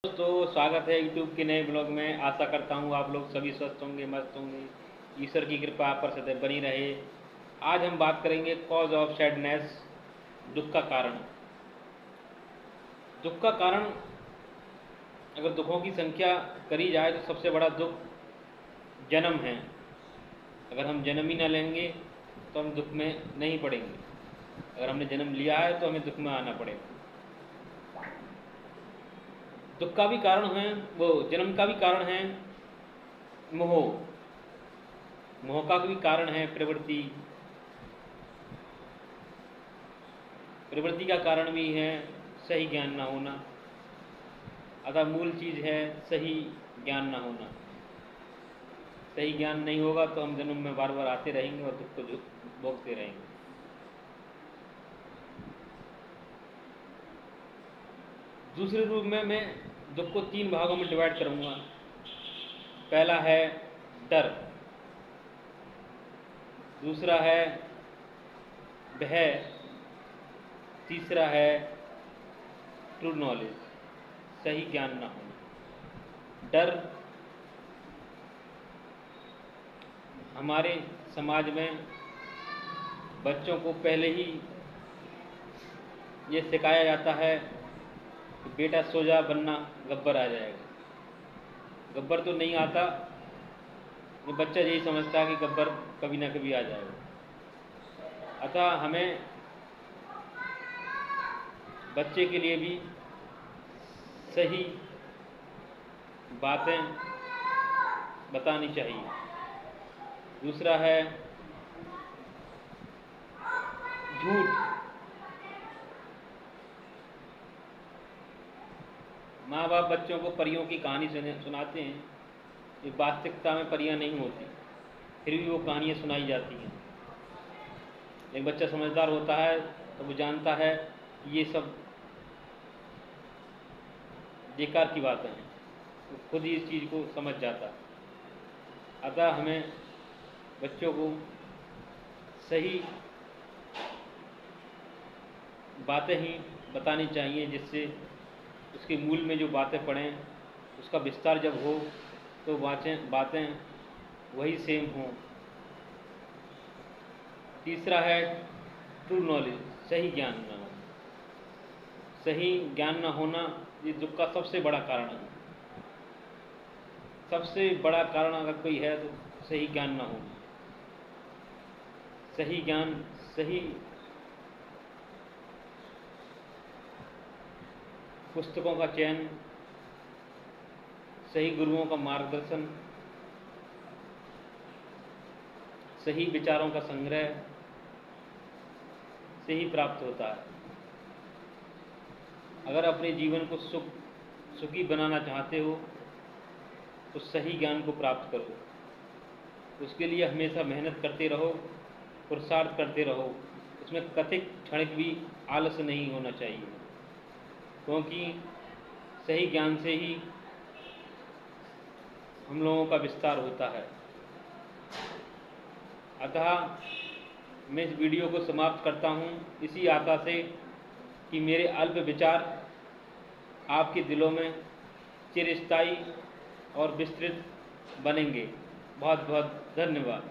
दोस्तों, स्वागत है यूट्यूब के नए ब्लॉग में। आशा करता हूँ आप लोग सभी स्वस्थ होंगे, मस्त होंगे। ईश्वर की कृपा आप पर सदैव बनी रहे। आज हम बात करेंगे कॉज ऑफ सैडनेस, दुख का कारण। दुख का कारण, अगर दुखों की संख्या करी जाए तो सबसे बड़ा दुख जन्म है। अगर हम जन्म ही न लेंगे तो हम दुख में नहीं पड़ेंगे। अगर हमने जन्म लिया है तो हमें दुख में आना पड़ेगा। दुख का भी कारण है, वो जन्म का भी कारण है मोह। मोह का भी कारण है प्रवृत्ति। प्रवृत्ति का कारण भी है सही ज्ञान ना होना। अतः मूल चीज है सही ज्ञान ना होना। सही ज्ञान नहीं होगा तो हम जन्म में बार बार आते रहेंगे और दुख को भोगते रहेंगे। दूसरे रूप में मैं दुख को 3 भागों में डिवाइड करूंगा। पहला है डर, दूसरा है भय, तीसरा है ट्रू नॉलेज, सही ज्ञान ना होना। डर हमारे समाज में बच्चों को पहले ही ये सिखाया जाता है कि बेटा सो जा वरना गब्बर आ जाएगा। गब्बर तो नहीं आता, ये बच्चा यही समझता है कि गब्बर कभी ना कभी आ जाएगा। अतः हमें बच्चे के लिए भी सही बातें बतानी चाहिए। दूसरा है झूठ। माँ बाप बच्चों को परियों की कहानी सुनाते हैं। ये वास्तविकता में परियां नहीं होती, फिर भी वो कहानियाँ सुनाई जाती हैं। एक बच्चा समझदार होता है तो वो जानता है कि ये सब बेकार की बातें हैं, वो खुद ही इस चीज़ को समझ जाता है। अतः हमें बच्चों को सही बातें ही बतानी चाहिए, जिससे उसके मूल में जो बातें पढ़ें उसका विस्तार जब हो तो बातें वही सेम हों। तीसरा है ट्रू नॉलेज, सही ज्ञान न होना। सही ज्ञान न होना ये दुख का सबसे बड़ा कारण है। सबसे बड़ा कारण अगर कोई है तो सही ज्ञान न होना। सही ज्ञान, सही पुस्तकों का चयन, सही गुरुओं का मार्गदर्शन, सही विचारों का संग्रह से ही प्राप्त होता है। अगर अपने जीवन को सुखी बनाना चाहते हो तो सही ज्ञान को प्राप्त करो। उसके लिए हमेशा मेहनत करते रहो, पुरुषार्थ करते रहो। उसमें कथित क्षणिक भी आलस्य नहीं होना चाहिए, क्योंकि सही ज्ञान से ही हम लोगों का विस्तार होता है। अतः मैं इस वीडियो को समाप्त करता हूँ इसी आशा से कि मेरे अल्प विचार आपके दिलों में चिरस्थायी और विस्तृत बनेंगे। बहुत बहुत धन्यवाद।